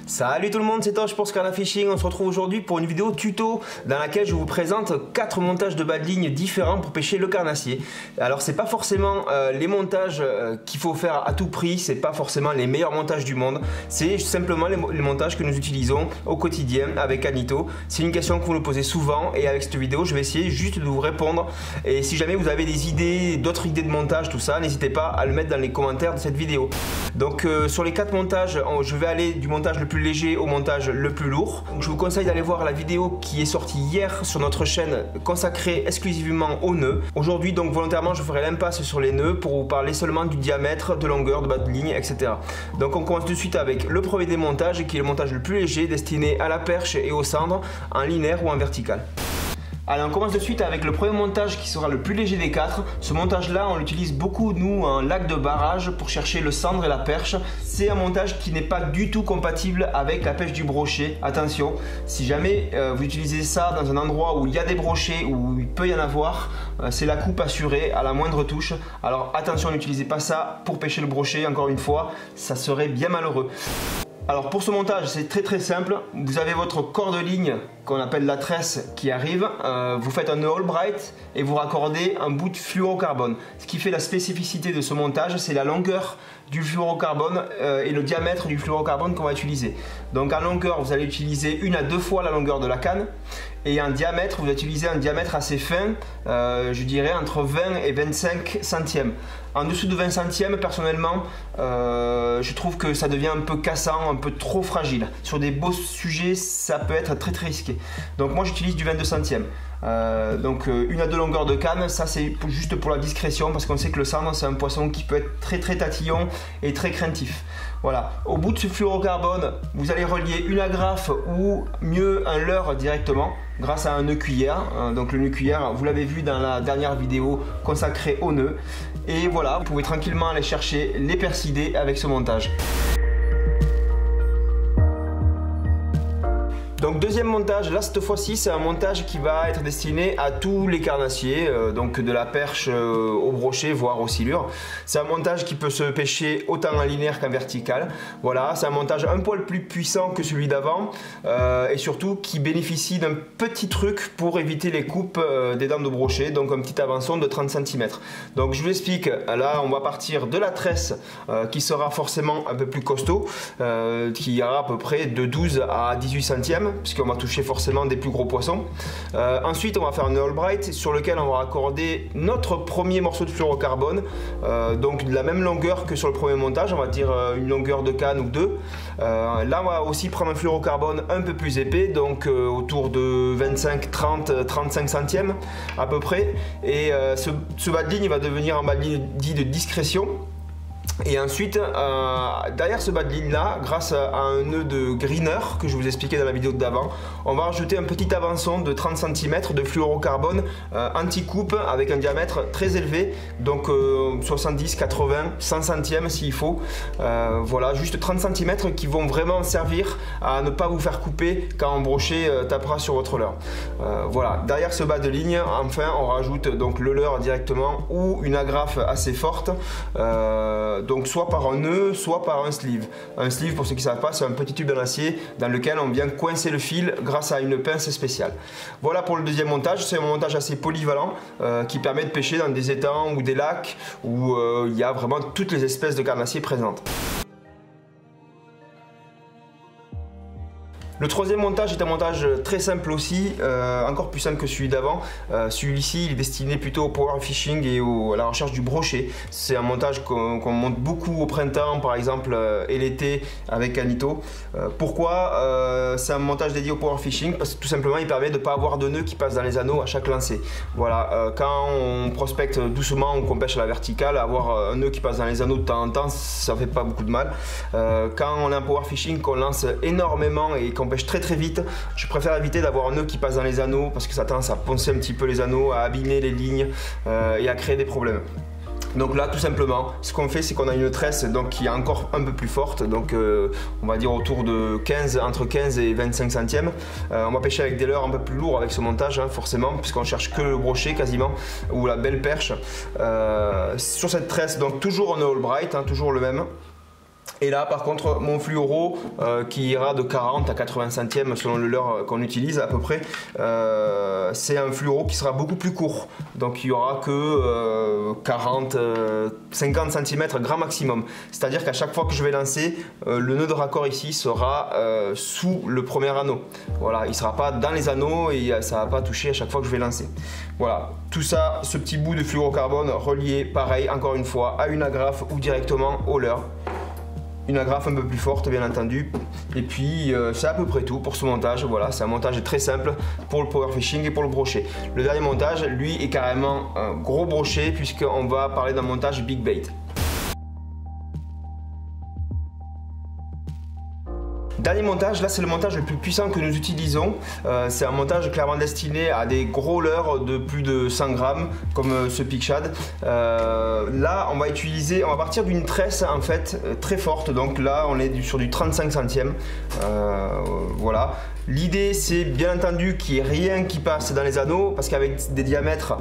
Salut tout le monde, c'est Tosh pour Scarna Fishing. On se retrouve aujourd'hui pour une vidéo tuto dans laquelle je vous présente 4 montages de bas de ligne différents pour pêcher le carnassier. Alors c'est pas forcément les montages qu'il faut faire à tout prix, c'est pas forcément les meilleurs montages du monde, c'est simplement les montages que nous utilisons au quotidien avec Anito. C'est une question que vous nous posez souvent et avec cette vidéo je vais essayer juste de vous répondre. Et si jamais vous avez des idées, d'autres idées de montage, tout ça, n'hésitez pas à le mettre dans les commentaires de cette vidéo. Donc sur les 4 montages, je vais aller du montage le plus léger au montage le plus lourd. Donc, je vous conseille d'aller voir la vidéo qui est sortie hier sur notre chaîne consacrée exclusivement aux nœuds. Aujourd'hui donc volontairement je ferai l'impasse sur les nœuds pour vous parler seulement du diamètre, de longueur, de bas de ligne, etc. Donc on commence tout de suite avec le premier des montages qui est le montage le plus léger destiné à la perche et aux cendres en linéaire ou en vertical. Allez, on commence de suite avec le premier montage qui sera le plus léger des 4. Ce montage là on l'utilise beaucoup nous en lac de barrage pour chercher le cendre et la perche. C'est un montage qui n'est pas du tout compatible avec la pêche du brochet. Attention, si jamais vous utilisez ça dans un endroit où il y a des brochets, où il peut y en avoir, c'est la coupe assurée à la moindre touche. Alors attention, n'utilisez pas ça pour pêcher le brochet, encore une fois, ça serait bien malheureux. Alors pour ce montage c'est très simple, vous avez votre corps de ligne qu'on appelle la tresse qui arrive, vous faites un nœud Albright et vous raccordez un bout de fluorocarbone. Ce qui fait la spécificité de ce montage, c'est la longueur du fluorocarbone et le diamètre du fluorocarbone qu'on va utiliser. Donc en longueur vous allez utiliser 1 à 2 fois la longueur de la canne et en diamètre vous utilisez un diamètre assez fin, je dirais entre 20 et 25 centièmes. En dessous de 20 centièmes personnellement je trouve que ça devient un peu cassant, un peu trop fragile. Sur des beaux sujets ça peut être très risqué. Donc moi j'utilise du 22 centièmes. Donc 1 à 2 longueurs de canne, ça c'est juste pour la discrétion parce qu'on sait que le cendre c'est un poisson qui peut être très tatillon et très craintif. Voilà, au bout de ce fluorocarbone vous allez relier une agrafe ou mieux un leurre directement grâce à un nœud cuillère. Donc le nœud cuillère vous l'avez vu dans la dernière vidéo consacrée au nœud. Et voilà, vous pouvez tranquillement aller chercher les persidés avec ce montage. Donc deuxième montage, là cette fois-ci c'est un montage qui va être destiné à tous les carnassiers, donc de la perche au brochet voire au silure. C'est un montage qui peut se pêcher autant en linéaire qu'en vertical. Voilà, c'est un montage un poil plus puissant que celui d'avant et surtout qui bénéficie d'un petit truc pour éviter les coupes des dents de brochet, donc un petit avançon de 30 cm. Donc je vous explique, là on va partir de la tresse qui sera forcément un peu plus costaud, qui ira à peu près de 12 à 18 centièmes. Puisqu'on va toucher forcément des plus gros poissons. Ensuite on va faire un Albright sur lequel on va raccorder notre premier morceau de fluorocarbone, donc de la même longueur que sur le premier montage, on va dire une longueur de canne ou 2. Là on va aussi prendre un fluorocarbone un peu plus épais, donc autour de 25, 30, 35 centièmes à peu près. Et ce bas de ligne va devenir un bas de ligne dit de discrétion. Et ensuite, derrière ce bas de ligne là, grâce à un nœud de greener que je vous expliquais dans la vidéo d'avant, on va rajouter un petit avançon de 30 cm de fluorocarbone anti-coupe avec un diamètre très élevé, donc 70, 80, 100 centièmes s'il faut. Voilà, juste 30 cm qui vont vraiment servir à ne pas vous faire couper quand un brochet tapera sur votre leurre. Voilà, derrière ce bas de ligne, enfin on rajoute donc le leurre directement ou une agrafe assez forte. Donc soit par un nœud, soit par un sleeve. Un sleeve, pour ceux qui ne savent pas, c'est un petit tube en acier dans lequel on vient coincer le fil grâce à une pince spéciale. Voilà pour le deuxième montage, c'est un montage assez polyvalent qui permet de pêcher dans des étangs ou des lacs où il y a vraiment toutes les espèces de carnassiers présentes. Le troisième montage est un montage très simple aussi, encore plus simple que celui d'avant. Celui-ci il est destiné plutôt au power fishing et à la recherche du brochet. C'est un montage qu'on monte beaucoup au printemps par exemple et l'été avec Anito. Pourquoi c'est un montage dédié au power fishing? Parce que tout simplement il permet de ne pas avoir de nœuds qui passent dans les anneaux à chaque lancer. Voilà, quand on prospecte doucement ou qu'on pêche à la verticale, avoir un nœud qui passe dans les anneaux de temps en temps, ça fait pas beaucoup de mal. Quand on a un power fishing, qu'on lance énormément et qu'on pêche très vite, je préfère éviter d'avoir un nœud qui passe dans les anneaux parce que ça tend à poncer un petit peu les anneaux, à abîmer les lignes et à créer des problèmes. Donc là tout simplement ce qu'on fait c'est qu'on a une tresse donc, qui est encore un peu plus forte, donc on va dire autour de 15, entre 15 et 25 centièmes. On va pêcher avec des leurres un peu plus lourds avec ce montage hein, forcément puisqu'on cherche que le brochet quasiment ou la belle perche. Sur cette tresse donc toujours un Albright, hein, toujours le même. Et là par contre mon fluoro qui ira de 40 à 80 centièmes selon le leurre qu'on utilise à peu près, c'est un fluoro qui sera beaucoup plus court. Donc il n'y aura que 50 cm grand maximum. C'est-à-dire qu'à chaque fois que je vais lancer, le nœud de raccord ici sera sous le premier anneau. Voilà, il ne sera pas dans les anneaux et ça ne va pas toucher à chaque fois que je vais lancer. Voilà, tout ça, ce petit bout de fluorocarbone relié pareil encore une fois à une agrafe ou directement au leurre. Une agrafe un peu plus forte bien entendu, et puis c'est à peu près tout pour ce montage. Voilà, c'est un montage très simple pour le power fishing et pour le brochet. Le dernier montage lui est carrément un gros brochet puisqu'on va parler d'un montage big bait. Dernier montage, là c'est le montage le plus puissant que nous utilisons. C'est un montage clairement destiné à des gros leurres de plus de 100 grammes comme ce Peak Shad. Là on va partir d'une tresse en fait très forte, donc là on est sur du 35 centièmes. Voilà. L'idée c'est bien entendu qu'il n'y ait rien qui passe dans les anneaux parce qu'avec des diamètres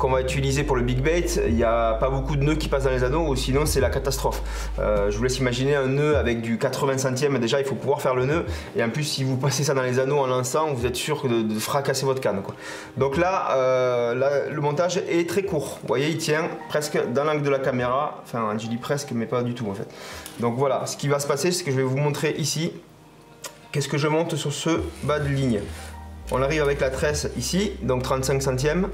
qu'on va utiliser pour le big bait, il n'y a pas beaucoup de nœuds qui passent dans les anneaux ou sinon c'est la catastrophe. Je vous laisse imaginer un nœud avec du 80 centièmes, déjà il faut pouvoir faire le nœud et en plus si vous passez ça dans les anneaux en lançant, vous êtes sûr de fracasser votre canne, quoi. Donc là, le montage est très court, vous voyez il tient presque dans l'angle de la caméra, enfin je dis presque mais pas du tout en fait. Donc voilà, ce qui va se passer c'est que je vais vous montrer ici. Qu'est-ce que je monte sur ce bas de ligne? On arrive avec la tresse ici, donc 35 centièmes.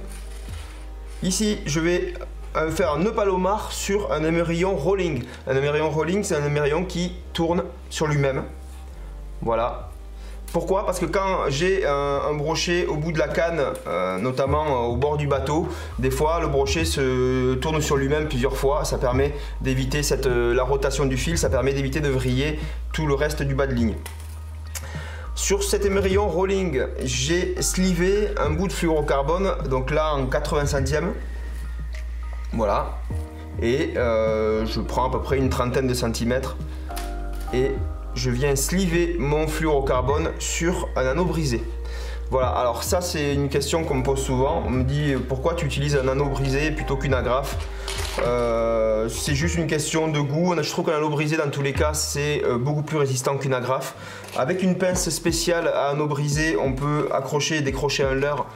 Ici, je vais faire un nœud palomar sur un émerillon rolling. Un émerillon rolling, c'est un émerillon qui tourne sur lui-même. Voilà. Pourquoi? Parce que quand j'ai un brochet au bout de la canne, notamment au bord du bateau, des fois le brochet se tourne sur lui-même plusieurs fois. Ça permet d'éviter la rotation du fil, ça permet d'éviter de vriller tout le reste du bas de ligne. Sur cet émerillon rolling, j'ai slivé un bout de fluorocarbone, donc là en 80 centièmes. Voilà. Et je prends à peu près une trentaine de centimètres et je viens sliver mon fluorocarbone sur un anneau brisé. Voilà, alors ça c'est une question qu'on me pose souvent. On me dit pourquoi tu utilises un anneau brisé plutôt qu'une agrafe. C'est juste une question de goût. Je trouve qu'un anneau brisé dans tous les cas c'est beaucoup plus résistant qu'une agrafe. Avec une pince spéciale à anneau brisé, on peut accrocher et décrocher un leurre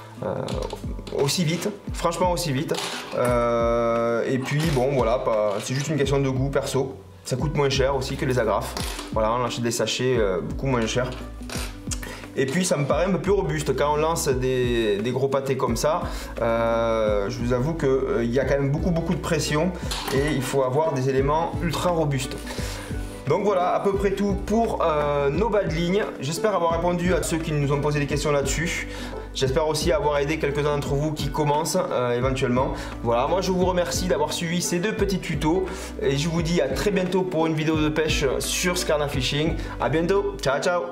aussi vite, franchement aussi vite. Et puis bon voilà, c'est juste une question de goût perso. Ça coûte moins cher aussi que les agrafes. Voilà, on achète des sachets beaucoup moins chers. Et puis ça me paraît un peu plus robuste. Quand on lance des gros pâtés comme ça, je vous avoue qu'il y a quand même beaucoup de pression et il faut avoir des éléments ultra robustes. Donc voilà, à peu près tout pour nos bas de ligne. J'espère avoir répondu à ceux qui nous ont posé des questions là-dessus. J'espère aussi avoir aidé quelques-uns d'entre vous qui commencent éventuellement. Voilà, moi je vous remercie d'avoir suivi ces deux petits tutos. Et je vous dis à très bientôt pour une vidéo de pêche sur Skarna Fishing. A bientôt, ciao ciao.